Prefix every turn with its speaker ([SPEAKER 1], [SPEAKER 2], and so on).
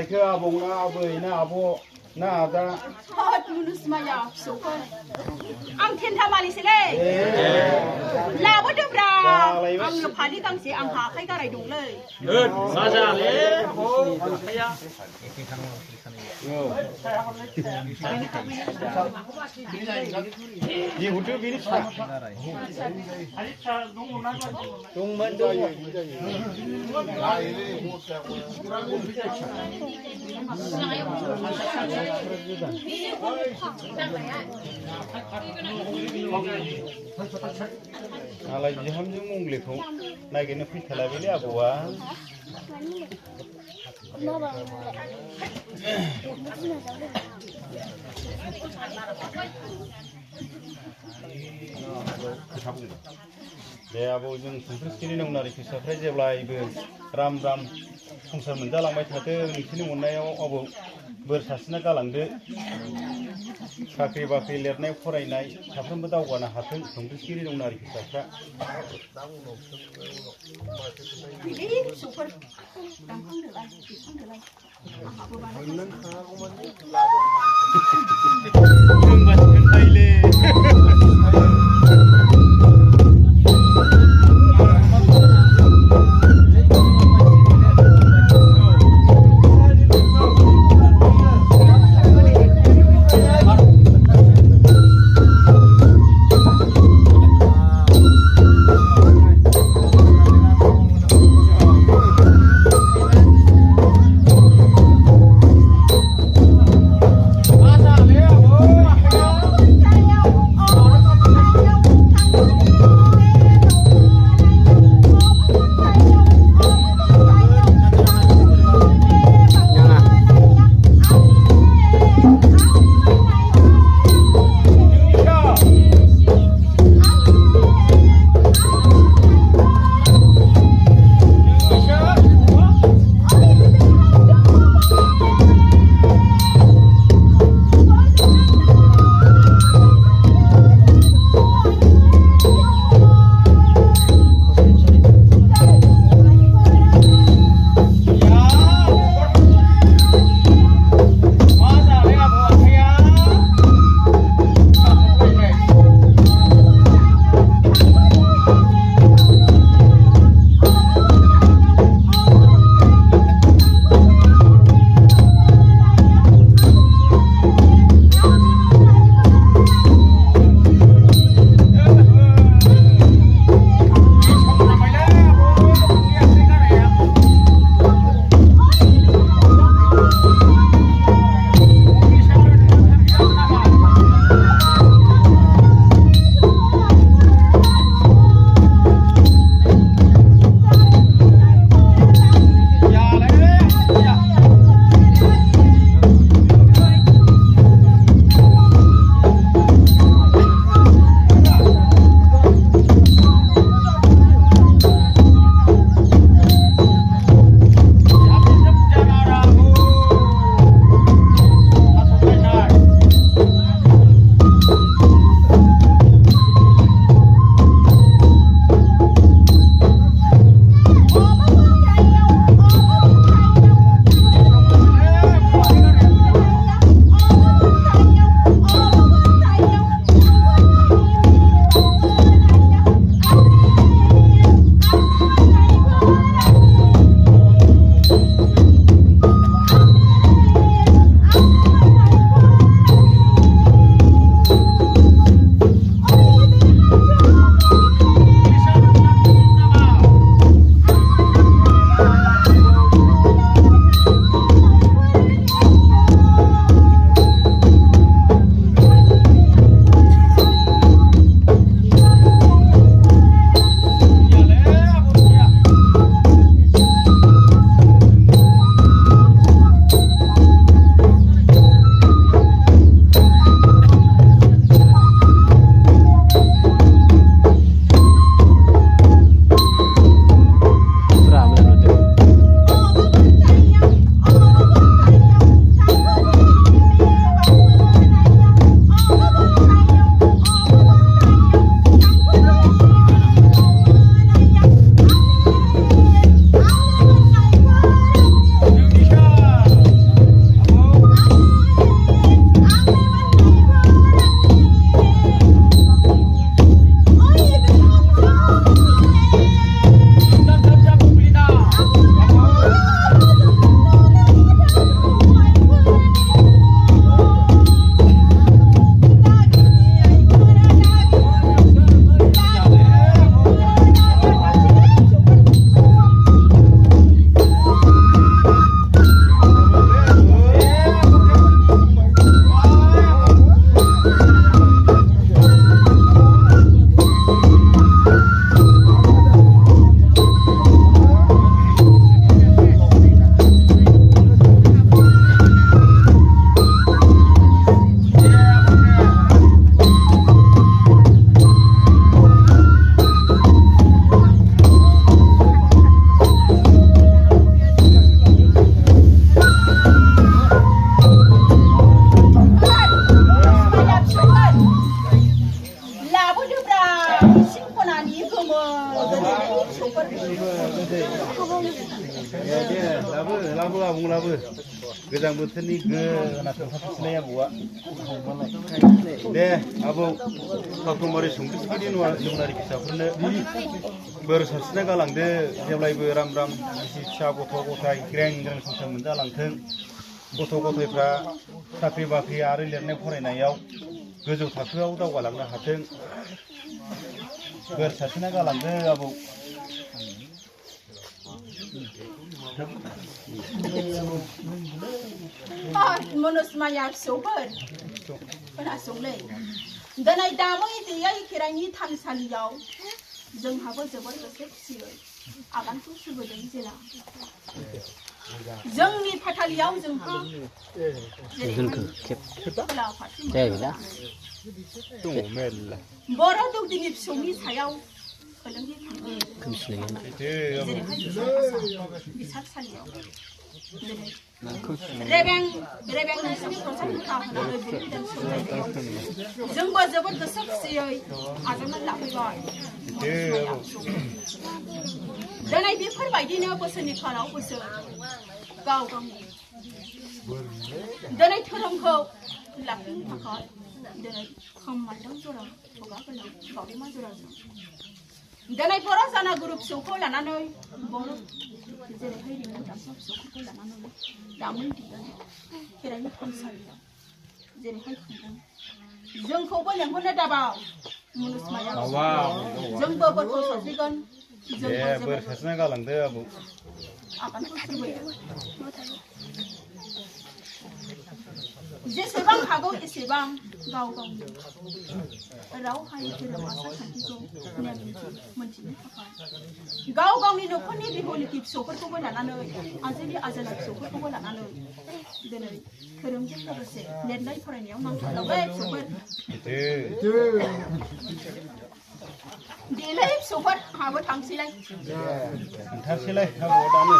[SPEAKER 1] लायखो आबौना आबै ना आब' ना आदा
[SPEAKER 2] मुनुसमाया फिसौफोर आं थेन्था मालिसैलै लाबोदोब्रा आंनो फालि गांसे आंहा आखाइ गाराय दंलै
[SPEAKER 3] मा जाले आखाइया
[SPEAKER 1] जेबोथ' बेनि फिसा दंमोन आलाय बिहामजो मंग्लिखौ नागिरनो फैथाराखैलै आबौआ दे आबौ जों संख्रि सिनि नंनारि फिसाफ्रा जेब्लायबो राम राम संसार मोनजालांबाय थाथों नोंसोरनि अननायाव आबौ बोर सारस्रिना गालांदो साख्रि बाख्रि लिरनाय फरायनाय साफ्रोमबो दावगानो हाथों संख्रि सिनि नंनारि फिसाफ्रा लाबो गोजां बोथोरनि गोनांथार फाथोसिनाय आबौआ दे आबौ खाख्लंबारि संख्रिसिगिरि नौनारि फिसाफोरनो बोर सारस्रिना गालांदो जेब्लायबो राम राम फिसा गथ' गथाय ग्रें ग्रें संसार मोनजालांथों गथ' गथायफ्रा साख्रि बाख्रि आरो लिरनाय फरायनायाव गोजौ थाखोआव दावगालांनो हाथों बोर सारस्रिना गालांदो आबौ
[SPEAKER 2] मनुष्माया फिसौफोर खोनासंलै दिनै दामै देयै खेराइनि थानसालियाव जोंहाबो जोबोर गोसो खुसियै आगानखौ सुरबोदों जेला जोंनि फाथालियाव जोंहा बर' दौदिनि फिसौनि सायाव बिसारसालियाव रेबें नोंसोरनि प्रसादखौ होनानै जोंबो जोबोद गोसो खुसियै आजावनानै लाफैबाय दिनै बेफोरबायदिनो बोसोरनि खानाव बोसोर गाव गावनि दिनै धोरोमखौ लाखिनो थाखाय दिनै खाम माइरं जरा खुगा गोलाव बावैमा जराजों दिनै बर' जाना गुरु फिसौखौ लानानै बर' जेरैहाय रिमु दामसा फिसौखौ लानानै दामै देयै खेराइनि थानसालियाव जेरैहाय खुंदों जोंखौबो लेंहरनो दाबाव मुनुसमाया जोंबो बोरखौ सारस्रिगोन
[SPEAKER 1] बोर सारस्रिना गालांदो आबौ
[SPEAKER 2] आगानखौ सुरबोयो जेसेबां हागौ एसेबां गाव गावनि राव हारि धोरोम आसार खान्थिखौ नेम मोनथिनो थाखाय गाव गावनि न'खरनि बिहुलिखि फिसौफोरखौबो लानानै आजोलि आजोला फिसौफोरखौबो लानानै दिनै धोरोमजों लोगोसे लिरनाय फरायनायाव नांथाबलांबाय फिसौफोर देलै फिसौफोर हाबो थांसैलाय
[SPEAKER 1] थांसैलाय आबौआ दानो